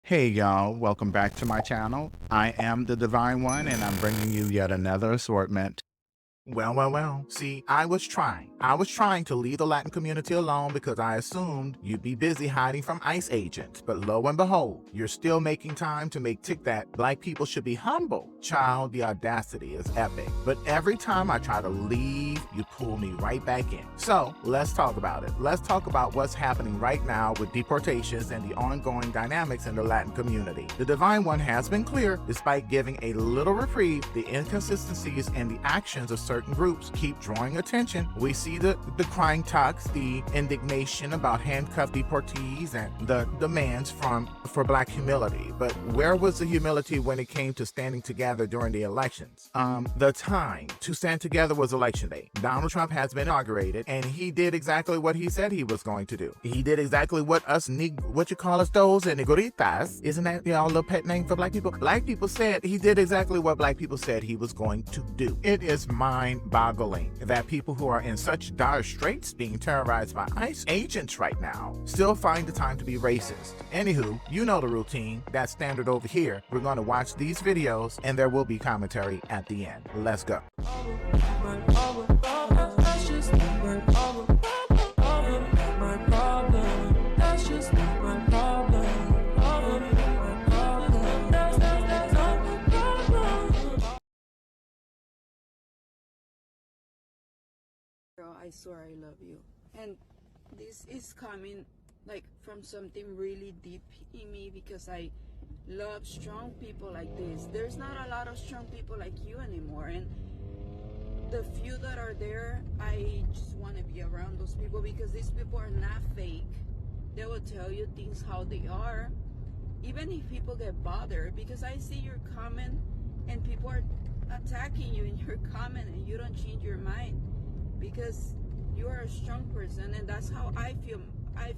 Hey y'all, welcome back to my channel. I am the Divine One and I'm bringing you yet another assortment. Well. See, I was trying to leave the Latin community alone because I assumed you'd be busy hiding from ICE agents. But lo and behold, you're still making time to make tick that black people should be humble. Child, the audacity is epic. But every time I try to leave, you pull me right back in. So let's talk about it. Let's talk about what's happening right now with deportations and the ongoing dynamics in the Latin community. The Divine One has been clear, despite giving a little reprieve, the inconsistencies and the actions of certain groups keep drawing attention. We see the crying talks, the indignation about handcuffed deportees, and the demands for black humility. But where was the humility when it came to standing together during the elections? The time to stand together was election day. Donald Trump has been inaugurated, and he did exactly what he said he was going to do. He did exactly what those and negritas, isn't that y'all little pet name for black people? Black people said he did exactly what black people said he was going to do. It is mind-boggling that people who are in such dire straits being terrorized by ICE agents right now still find the time to be racist. Anywho, you know the routine. That's standard over here. We're going to watch these videos and there will be commentary at the end. Let's go. Girl, I swear I love you. And this is coming like from something really deep in me because I love strong people like this. There's not a lot of strong people like you anymore, and the few that are there, I just want to be around those people because these people are not fake. They will tell you things how they are, even if people get bothered, because I see your comment and people are attacking you in your comment and you don't change your mind because you are a strong person. And that's how I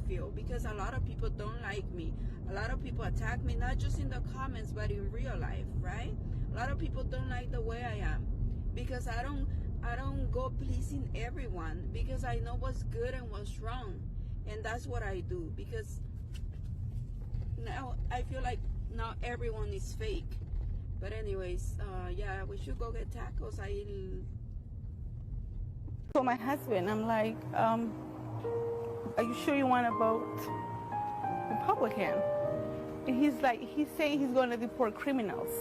feel because a lot of people don't like me. A lot of people attack me, not just in the comments but in real life, right? A lot of people don't like the way I am because I don't go pleasing everyone because I know what's good and what's wrong, and that's what I do. Because now I feel like not everyone is fake. But anyways, yeah, we should go get tacos. So my husband, I'm like, are you sure you want to vote Republican? And he's like, he's saying he's going to deport criminals.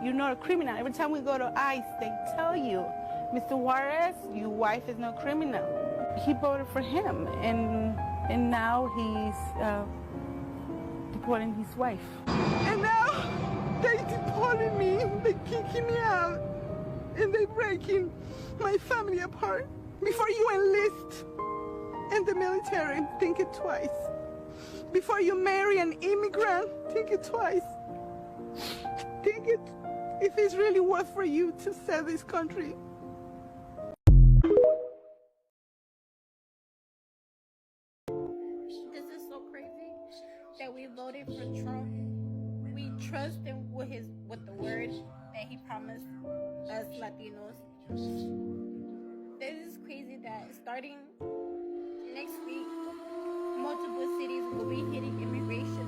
You're not a criminal. Every time we go to ICE, they tell you, Mr. Juarez, your wife is no criminal. He voted for him, and now he's deporting his wife. And now they deported me, they kicking me out, and they breaking my family apart. Before you enlist in the military, think it twice. Before you marry an immigrant, think it twice. Think it if it's really worth for you to sell this country. This is so crazy that we voted for Trump. We trust him with the word that he promised us Latinos. This is crazy that starting next week, multiple cities will be hitting immigration.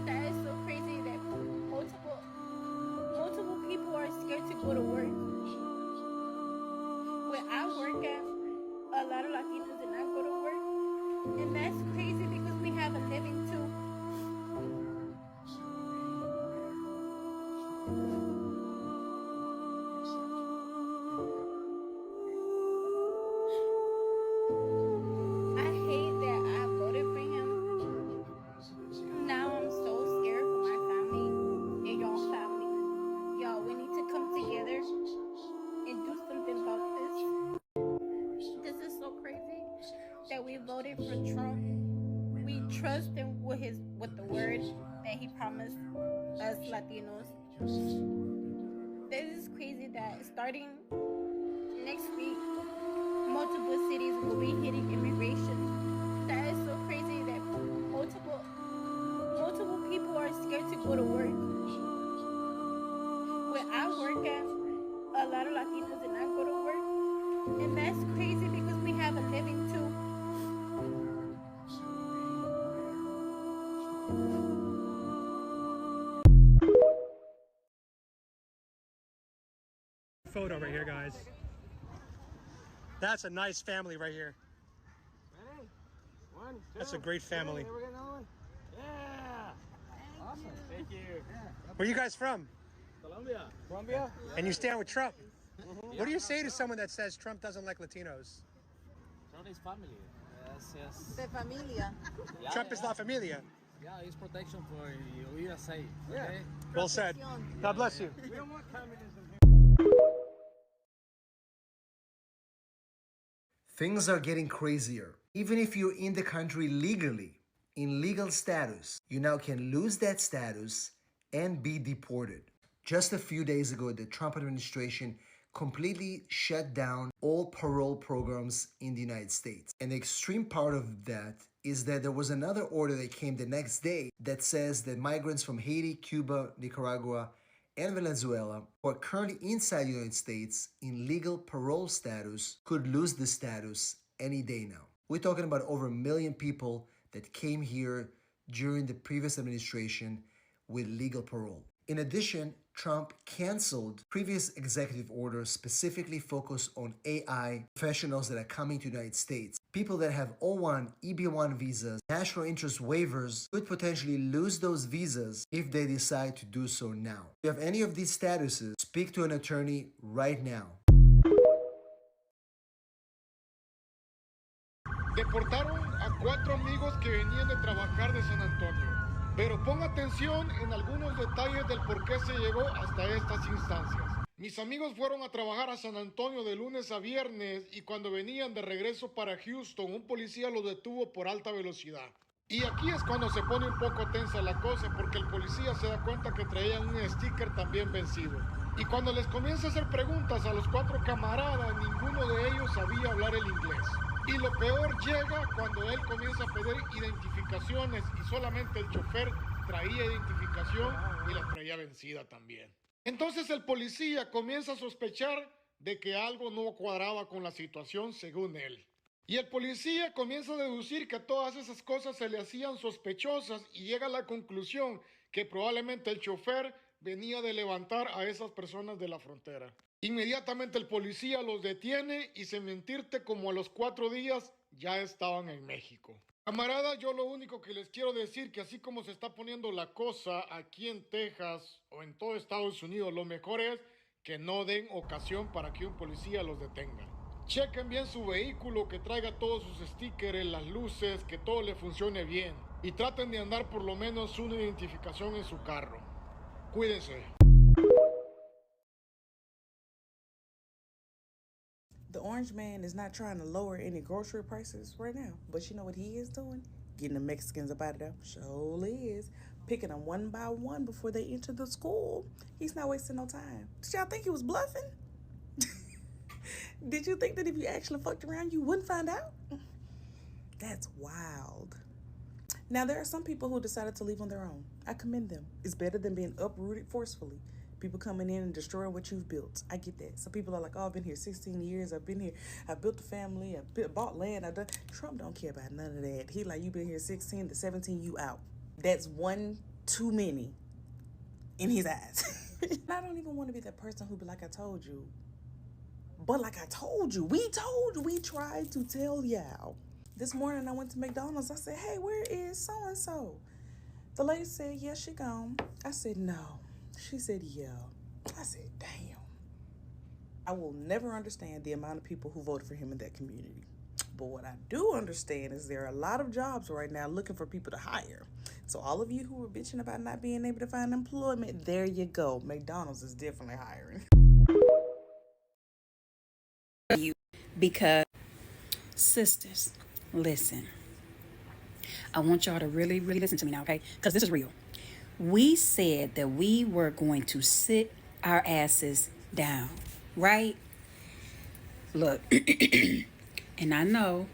That is so crazy that multiple people are scared to go to work. Where I work at, a lot of Latinos did not go to work, and that's crazy because we have a living too. I hate that I voted for him. Now I'm so scared for my family and your family. Y'all, we need to come together and do something about this. This is so crazy that we voted for Trump. We trust him with the word that he promised us Latinos. This is crazy that starting next week, multiple cities will be hitting immigration. That is so crazy that multiple people are scared to go to work. Where I work at, a lot of Latinos did not go to work, and that's crazy because we have a living too. photo right here, guys. That's a nice family right here. Ready? 1, 2. That's a great family. Here we go, another one. Yeah. Awesome. Thank you. Where are you guys from? Colombia. Colombia? And you stand with Trump. What do you say to someone that says Trump doesn't like Latinos? Trump is family. Yes, yes. De familia. Yeah, Trump is la familia. Yeah, it's protection for USA. Okay? Well said. God bless you. We don't want communism here. Things are getting crazier. Even if you're in the country legally, in legal status, you now can lose that status and be deported. Just a few days ago, the Trump administration completely shut down all parole programs in the United States. And the extreme part of that is that there was another order that came the next day that says that migrants from Haiti, Cuba, Nicaragua, and Venezuela who are currently inside the United States in legal parole status could lose the status any day now. We're talking about over 1 million people that came here during the previous administration with legal parole. In addition, Trump canceled previous executive orders specifically focused on AI professionals that are coming to the United States. People that have O1, EB1 visas, national interest waivers could potentially lose those visas if they decide to do so now. If you have any of these statuses, speak to an attorney right now. Deportaron a 4 amigos que venían de trabajar de San Antonio. Pero ponga atención en algunos detalles del por qué se llegó hasta estas instancias. Mis amigos fueron a trabajar a San Antonio de lunes a viernes y cuando venían de regreso para Houston, un policía los detuvo por alta velocidad. Y aquí es cuando se pone un poco tensa la cosa porque el policía se da cuenta que traían un sticker también vencido. Y cuando les comienza a hacer preguntas a los 4 camaradas, ninguno de ellos sabía hablar el inglés. Y lo peor llega cuando él comienza a pedir identificaciones y solamente el chofer traía identificación y la traía vencida también. Entonces el policía comienza a sospechar de que algo no cuadraba con la situación según él. Y el policía comienza a deducir que todas esas cosas se le hacían sospechosas y llega a la conclusión que probablemente el chofer venía de levantar a esas personas de la frontera. Inmediatamente el policía los detiene y sin mentirte como a los 4 días ya estaban en México. Camarada, yo lo único que les quiero decir que así como se está poniendo la cosa aquí en Texas o en todo Estados Unidos, lo mejor es que no den ocasión para que un policía los detenga. Chequen bien su vehículo, que traiga todos sus stickers, las luces, que todo le funcione bien. Y traten de andar por lo menos una identificación en su carro. Cuídense. The orange man is not trying to lower any grocery prices right now. But you know what he is doing? Getting the Mexicans up out of there. Surely is. Picking them one by one before they enter the school. He's not wasting no time. Did y'all think he was bluffing? Did you think that if you actually fucked around, you wouldn't find out? That's wild. Now, there are some people who decided to leave on their own. I commend them. It's better than being uprooted forcefully. People coming in and destroying what you've built. I get that. Some people are like, oh, I've been here 16 years. I've been here. I built a family. I bought land. I done. Trump don't care about none of that. He like, you been here 16 to 17, you out. That's one too many in his eyes. I don't even want to be that person who be like, I told you. But like I told you, we tried to tell y'all. This morning I went to McDonald's. I said, hey, where is so-and-so? The lady said, yeah, she gone. I said, no. She said, yeah. I said, damn. I will never understand the amount of people who voted for him in that community. But what I do understand is there are a lot of jobs right now looking for people to hire. So all of you who were bitching about not being able to find employment, there you go. McDonald's is definitely hiring. Because, sisters, listen. I want y'all to really, really listen to me now, okay? Because this is real. We said that we were going to sit our asses down, right? Look, and I know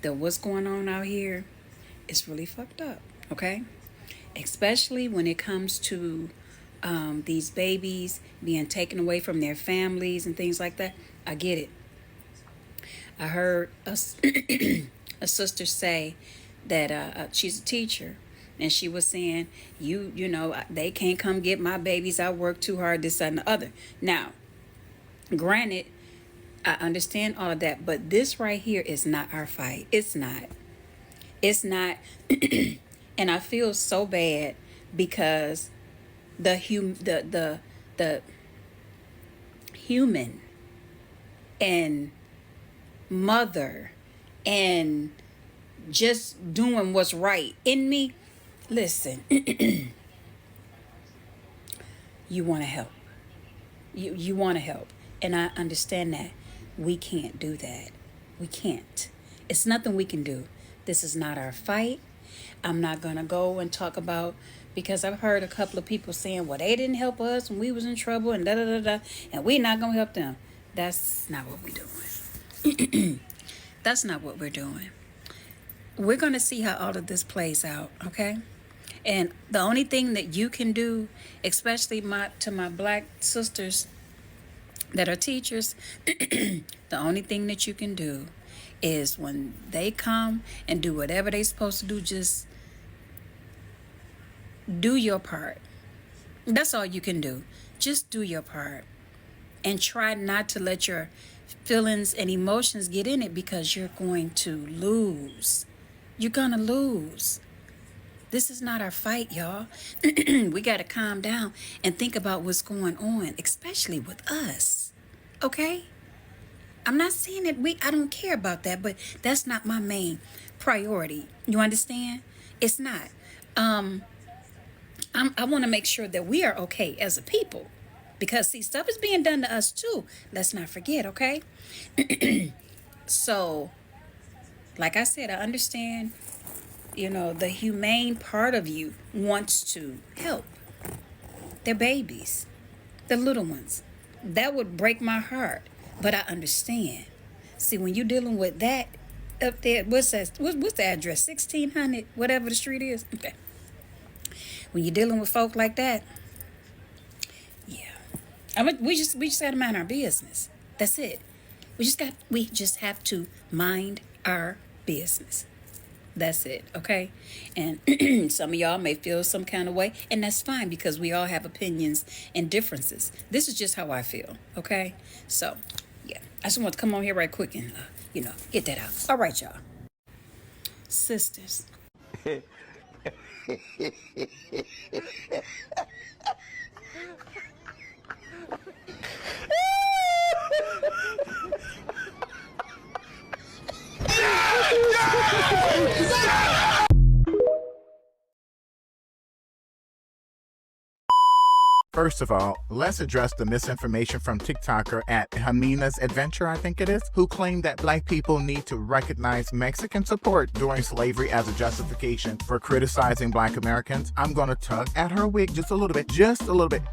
that what's going on out here is really fucked up, okay? Especially when it comes to these babies being taken away from their families and things like that. I get it. I heard a sister say that she's a teacher, and she was saying, you know, they can't come get my babies. I work too hard, this, that, and the other. Now, Granted, I understand all of that, but this right here is not our fight. It's not. It's not. And I feel so bad because the human and mother and just doing what's right in me. Listen, you want to help. You want to help. And I understand that. We can't do that. We can't. It's nothing we can do. This is not our fight. I'm not going to go and talk about, because I've heard a couple of people saying, well, they didn't help us when we was in trouble and da-da-da-da, and we're not going to help them. That's not what we're doing. That's not what we're doing. We're going to see how all of this plays out, okay? And the only thing that you can do, especially to my black sisters that are teachers, the only thing that you can do is when they come and do whatever they're supposed to do, just do your part. That's all you can do. Just do your part. And try not to let your feelings and emotions get in it, because you're going to lose. You're going to lose. This is not our fight, y'all. We got to calm down and think about what's going on, especially with us. Okay? I'm not saying that I don't care about that, but that's not my main priority. You understand? It's not. I want to make sure that we are okay as a people, because see, stuff is being done to us too. Let's not forget, okay? So, like I said, I understand, the humane part of you wants to help. They're babies. They're little ones. That would break my heart, but I understand. See, when you're dealing with that up there, what's that? What's the address? 1600, whatever the street is. Okay. When you're dealing with folk like that, yeah, we just got to mind our business. That's it. We just have to mind our business. That's it, okay? And some of y'all may feel some kind of way, and that's fine, because we all have opinions and differences. This is just how I feel, okay? So, yeah, I just want to come on here right quick and, get that out. All right, y'all. Sisters. First of all, let's address the misinformation from TikToker at Hamina's Adventure, I think it is, who claimed that black people need to recognize Mexican support during slavery as a justification for criticizing black Americans. I'm gonna tug at her wig just a little bit,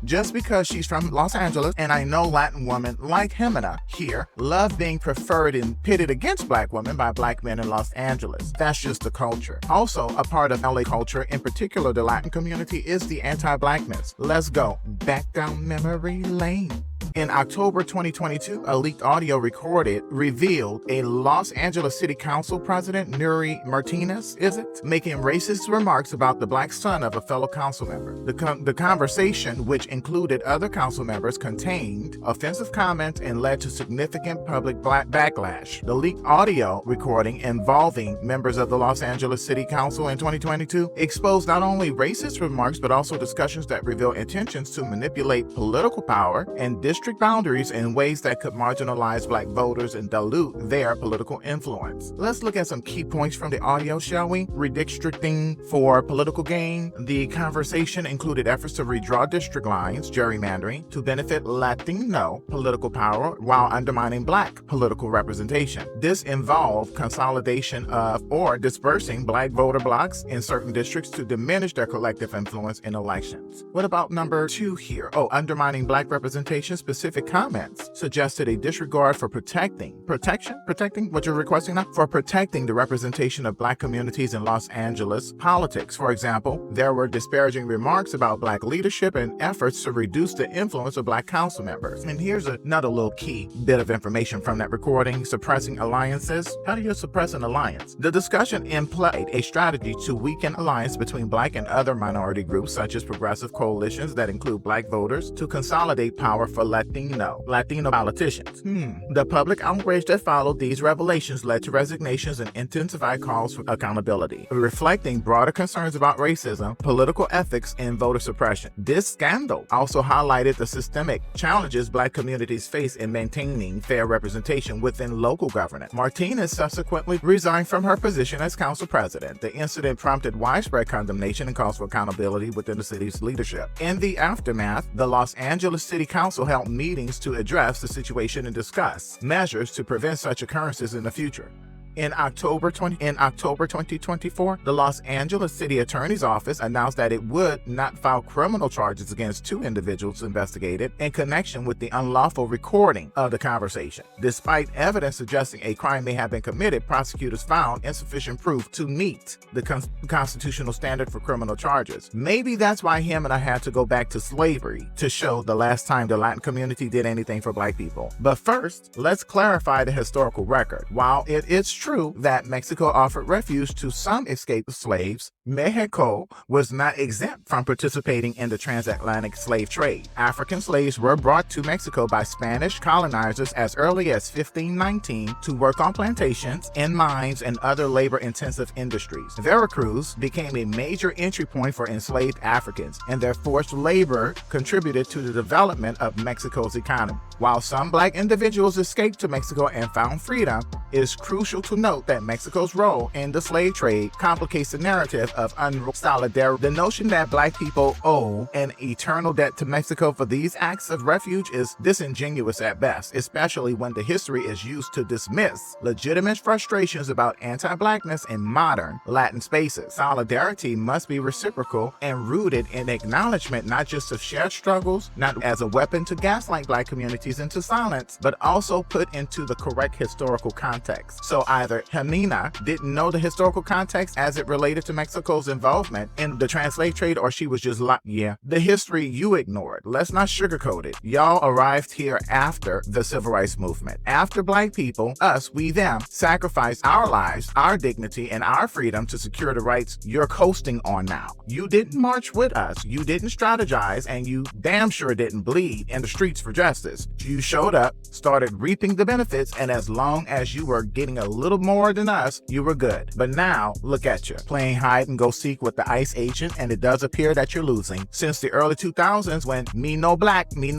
just because she's from Los Angeles, and I know Latin women like Jimena here love being preferred and pitted against black women by black men in Los Angeles. That's just the culture. Also, a part of LA culture, in particular the Latin community, is the anti-blackness. Let's go back down memory lane. In October 2022, a leaked audio revealed a Los Angeles City Council President, Nuri Martinez, making racist remarks about the black son of a fellow council member. The conversation, which included other council members, contained offensive comments and led to significant public backlash. The leaked audio recording involving members of the Los Angeles City Council in 2022 exposed not only racist remarks, but also discussions that reveal intentions to manipulate political power and district boundaries in ways that could marginalize black voters and dilute their political influence. Let's look at some key points from the audio, shall we? Redistricting for political gain. The conversation included efforts to redraw district lines, gerrymandering, to benefit Latino political power while undermining black political representation. This involved consolidation of or dispersing black voter blocks in certain districts to diminish their collective influence in elections. What about number 2 here? Undermining black representation. Specific comments suggested a disregard for protecting what you're requesting now, for protecting the representation of black communities in Los Angeles politics. For example, there were disparaging remarks about black leadership and efforts to reduce the influence of black council members. And here's another little key bit of information from that recording: suppressing alliances. How do you suppress an alliance? The discussion implied a strategy to weaken alliance between black and other minority groups, such as progressive coalitions that include black voters, to consolidate power for Latino politicians. The public outrage that followed these revelations led to resignations and intensified calls for accountability, reflecting broader concerns about racism, political ethics, and voter suppression. This scandal also highlighted the systemic challenges Black communities face in maintaining fair representation within local government. Martinez subsequently resigned from her position as council president. The incident prompted widespread condemnation and calls for accountability within the city's leadership. In the aftermath, the Los Angeles City Council held meetings to address the situation and discuss measures to prevent such occurrences in the future. In October 2024, the Los Angeles City Attorney's Office announced that it would not file criminal charges against 2 individuals investigated in connection with the unlawful recording of the conversation. Despite evidence suggesting a crime may have been committed, prosecutors found insufficient proof to meet the constitutional standard for criminal charges. Maybe that's why him and I had to go back to slavery to show the last time the Latin community did anything for Black people. But first, let's clarify the historical record. While it is true that Mexico offered refuge to some escaped slaves, Mexico was not exempt from participating in the transatlantic slave trade. African slaves were brought to Mexico by Spanish colonizers as early as 1519 to work on plantations, in mines, and other labor-intensive industries. Veracruz became a major entry point for enslaved Africans, and their forced labor contributed to the development of Mexico's economy. While some Black individuals escaped to Mexico and found freedom, it is crucial to note that Mexico's role in the slave trade complicates the narrative of solidarity. The notion that Black people owe an eternal debt to Mexico for these acts of refuge is disingenuous at best, especially when the history is used to dismiss legitimate frustrations about anti-Blackness in modern Latin spaces. Solidarity must be reciprocal and rooted in acknowledgement not just of shared struggles, not as a weapon to gaslight Black communities into silence, but also put into the correct historical context. So either Janina didn't know the historical context as it related to Mexico's involvement in the trans-slave trade, or she was just like, yeah, the history you ignored. Let's not sugarcoat it. Y'all arrived here after the civil rights movement. After Black people, us, we, them, sacrificed our lives, our dignity, and our freedom to secure the rights you're coasting on now. You didn't march with us, you didn't strategize, and you damn sure didn't bleed in the streets for justice. You showed up, started reaping the benefits, and as long as you were getting a little more than us, you were good. But now, look at you, playing hide and go seek with the ICE agent, and it does appear that you're losing. Since the early 2000s, when me no Black, me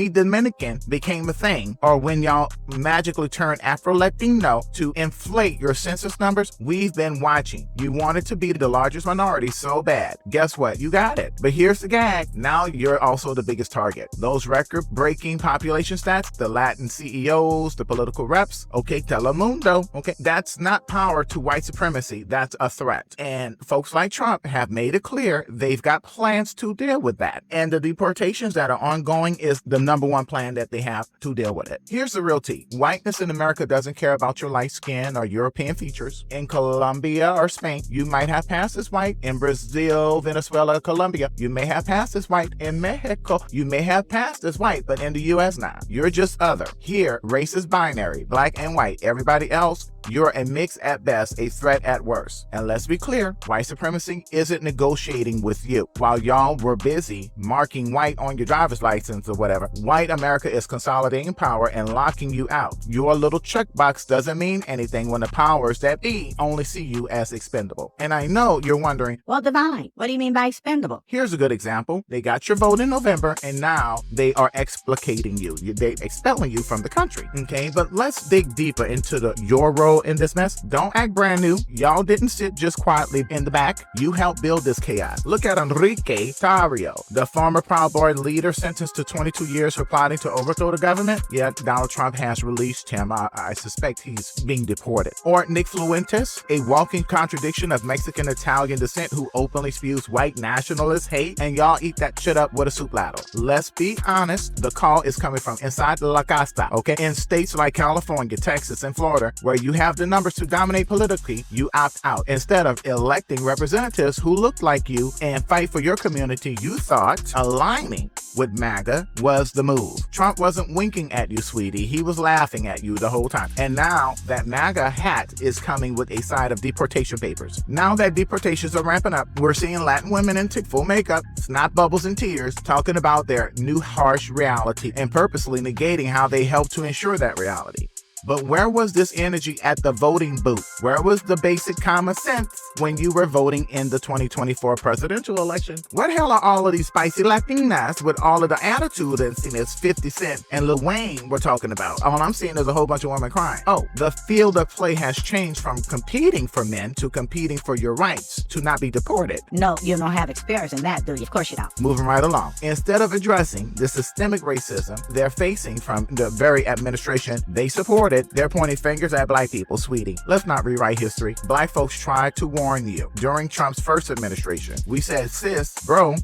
Dominican became a thing, or when y'all magically turned Afro-Latino to inflate your census numbers, we've been watching. You wanted to be the largest minority so bad. Guess what? You got it. But here's the gag. Now you're also the biggest target. Those record-breaking population stats, the Latin CEOs, the political reps, okay, Telemundo, okay, that's not power to white supremacy. That's a threat. And folks like Trump have made it clear they've got plans to deal with that. And the deportations that are ongoing is the number one plan that they have to deal with it. Here's the real tea. Whiteness in America doesn't care about your light skin or European features. In Colombia or Spain, you might have passed as white. In Brazil, Venezuela, Colombia, you may have passed as white. In Mexico, you may have passed as white, but in the US now, you're just other. Here, race is binary, Black and white. Everybody else, you're a mix at best, a threat at worst. And let's be clear, white supremacy isn't negotiating with you. While y'all were busy marking white on your driver's license or whatever, white America is consolidating power and locking you out. Your little checkbox doesn't mean anything when the powers that be only see you as expendable. And I know you're wondering, well, Divine, what do you mean by expendable? Here's a good example. They got your vote in November, and now they are explicating you. They're expelling you from the country. Okay, but let's dig deeper into your role in this mess. Don't act brand new. Y'all didn't sit just quietly in the back. You helped build this chaos. Look at Enrique Tarrio, the former Proud Boy leader sentenced to 22 years for plotting to overthrow the government. Yet Donald Trump has released him. I suspect he's being deported. Or Nick Fuentes, a walking contradiction of Mexican-Italian descent who openly spews white nationalist hate, and y'all eat that shit up with a soup ladle. Let's be honest, the call is coming from inside La Casa, okay? In states like California, Texas, and Florida, where you have the numbers to dominate politically, you opt out. Instead of electing representatives who look like you and fight for your community, you thought aligning with MAGA was the move. Trump wasn't winking at you, sweetie. He was laughing at you the whole time. And now that MAGA hat is coming with a side of deportation papers. Now that deportations are ramping up, we're seeing Latin women in full makeup, snot bubbles and tears, talking about their new harsh reality and purposely negating how they help to ensure that reality. But where was this energy at the voting booth? Where was the basic common sense when you were voting in the 2024 presidential election? What hell are all of these spicy Latinas with all of the attitude and seeing as 50 Cent and Lil Wayne we're talking about? All I'm seeing is a whole bunch of women crying. Oh, the field of play has changed from competing for men to competing for your rights to not be deported. No, you don't have experience in that, do you? Of course you don't. Moving right along. Instead of addressing the systemic racism they're facing from the very administration they support, they're pointing fingers at black people, sweetie. Let's not rewrite history. Black folks tried to warn you during Trump's first administration. We said, sis, bro,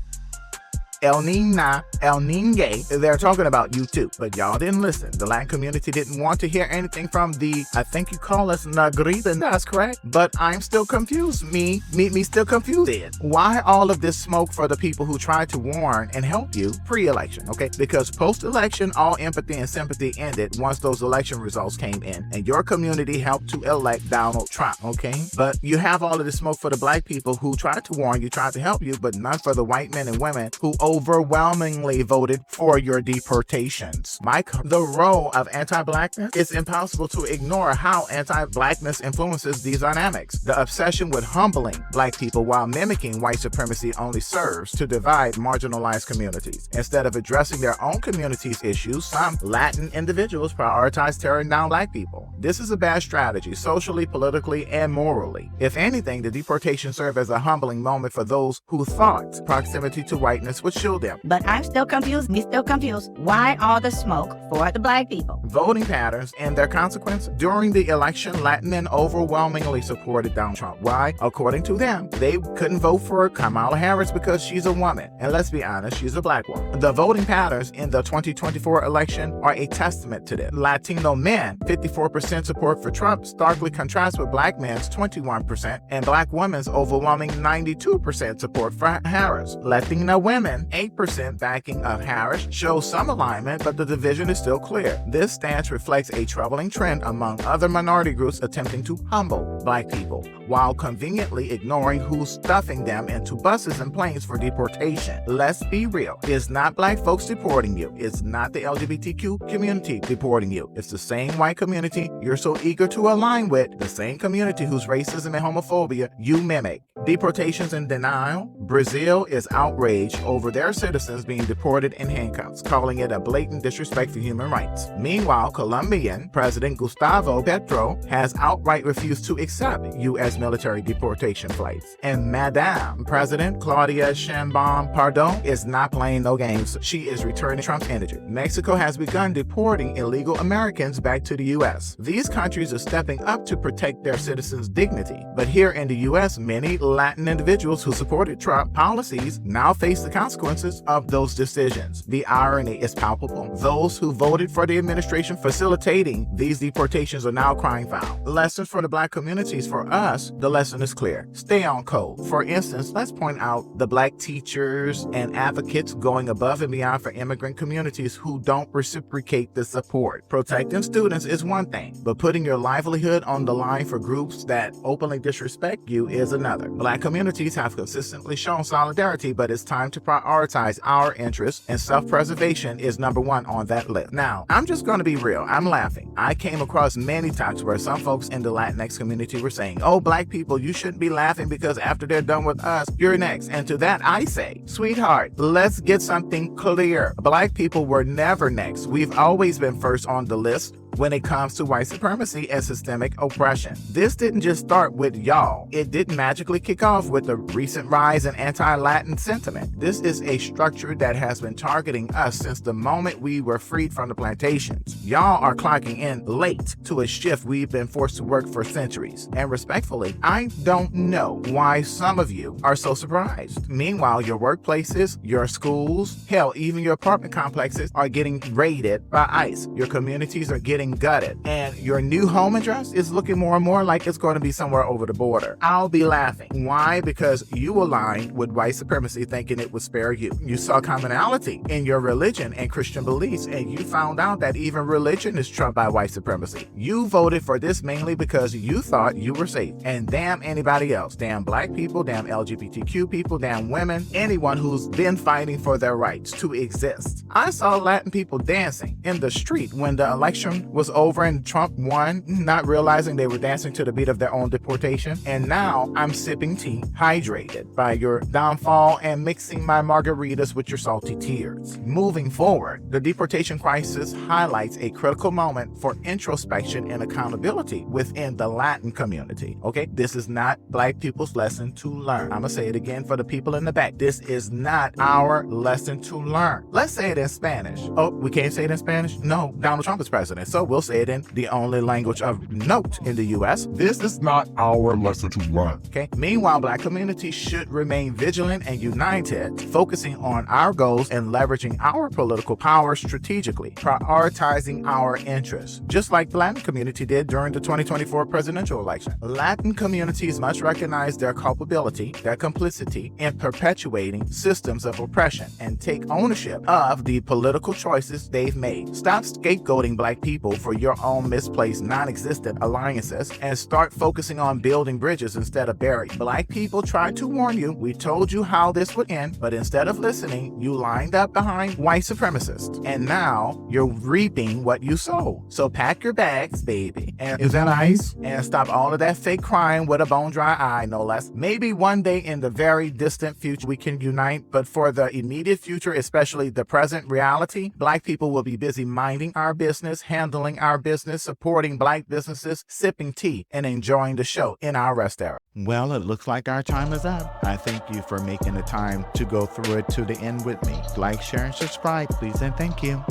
El Nina, El Niñe, they're talking about you too. But y'all didn't listen. The Latin community didn't want to hear anything from the, I think you call us Negrita, that's correct. But I'm still confused. Me still confused. Why all of this smoke for the people who tried to warn and help you pre-election, okay? Because post-election, all empathy and sympathy ended once those election results came in and your community helped to elect Donald Trump, okay? But you have all of this smoke for the black people who tried to warn you, tried to help you, but none for the white men and women who overwhelmingly voted for your deportations. Mike, the role of anti-blackness, it's impossible to ignore how anti-blackness influences these dynamics. The obsession with humbling black people while mimicking white supremacy only serves to divide marginalized communities. Instead of addressing their own community's issues, some Latin individuals prioritize tearing down black people. This is a bad strategy, socially, politically, and morally. If anything, the deportation served as a humbling moment for those who thought proximity to whiteness would shield them. But I'm still confused. Me still confused. Why all the smoke for the black people? Voting patterns and their consequence. During the election, Latin men overwhelmingly supported Donald Trump. Why? According to them, they couldn't vote for Kamala Harris because she's a woman. And let's be honest, she's a black woman. The voting patterns in the 2024 election are a testament to this. Latino men, 54% support for Trump, starkly contrasts with black men's 21% and black women's overwhelming 92% support for Harris. Latina women, 8% backing of Harris, shows some alignment, but the division is still clear. This stance reflects a troubling trend among other minority groups attempting to humble black people, while conveniently ignoring who's stuffing them into buses and planes for deportation. Let's be real. It's not black folks deporting you. It's not the LGBTQ community deporting you. It's the same white community you're so eager to align with, the same community whose racism and homophobia you mimic. Deportations in denial. Brazil is outraged over their citizens being deported in handcuffs, calling it a blatant disrespect for human rights. Meanwhile, Colombian President Gustavo Petro has outright refused to accept U.S. military deportation flights. And Madame President Claudia Sheinbaum Pardon is not playing no games. She is returning Trump's energy. Mexico has begun deporting illegal Americans back to the U.S. These countries are stepping up to protect their citizens' dignity. But here in the U.S., many Latin individuals who supported Trump policies now face the consequences of those decisions. The irony is palpable. Those who voted for the administration facilitating these deportations are now crying foul. Lessons for the black communities. For us, the lesson is clear. Stay on code. For instance, let's point out the black teachers and advocates going above and beyond for immigrant communities who don't reciprocate the support. Protecting students is one thing, but putting your livelihood on the line for groups that openly disrespect you is another. Black communities have consistently shown solidarity, but it's time to prioritize our interests, and self-preservation is number one on that list. Now, I'm just going to be real. I'm laughing. I came across many talks where some folks in the Latinx community were saying, oh, black people, you shouldn't be laughing because after they're done with us, you're next. And to that, I say, sweetheart, let's get something clear. Black people were never next. We've always been first on the list when it comes to white supremacy and systemic oppression. This didn't just start with y'all. It didn't magically kick off with the recent rise in anti-Latin sentiment. This is a structure that has been targeting us since the moment we were freed from the plantations. Y'all are clocking in late to a shift we've been forced to work for centuries. And respectfully, I don't know why some of you are so surprised. Meanwhile, your workplaces, your schools, hell, even your apartment complexes are getting raided by ICE. Your communities are getting been gutted, and your new home address is looking more and more like it's going to be somewhere over the border. I'll be laughing. Why? Because you aligned with white supremacy thinking it would spare you. You saw commonality in your religion and Christian beliefs, and you found out that even religion is trumped by white supremacy. You voted for this mainly because you thought you were safe. And damn anybody else. Damn black people, damn LGBTQ people, damn women, anyone who's been fighting for their rights to exist. I saw Latin people dancing in the street when the election was over and Trump won, not realizing they were dancing to the beat of their own deportation. And now I'm sipping tea, hydrated by your downfall and mixing my margaritas with your salty tears. Moving forward, the deportation crisis highlights a critical moment for introspection and accountability within the Latin community. Okay, this is not black people's lesson to learn. I'm gonna say it again for the people in the back. This is not our lesson to learn. Let's say it in Spanish. Oh, we can't say it in Spanish? No, Donald Trump is president, so we'll say it in the only language of note in the U.S. This is not our lesson to learn. Okay. Meanwhile, black communities should remain vigilant and united, focusing on our goals and leveraging our political power strategically, prioritizing our interests, just like the Latin community did during the 2024 presidential election. Latin communities must recognize their culpability, their complicity in perpetuating systems of oppression, and take ownership of the political choices they've made. Stop scapegoating black people for your own misplaced, non-existent alliances and start focusing on building bridges instead of burying. Black people tried to warn you. We told you how this would end, but instead of listening, you lined up behind white supremacists. And now you're reaping what you sowed. So pack your bags, baby. And is that nice? And stop all of that fake crying with a bone dry eye, no less. Maybe one day in the very distant future we can unite, but for the immediate future, especially the present reality, black people will be busy minding our business, handling our business, supporting black businesses, sipping tea, and enjoying the show in our rest era. Well, it looks like our time is up. I thank you for making the time to go through it to the end with me. Like, share, and subscribe, please, and thank you.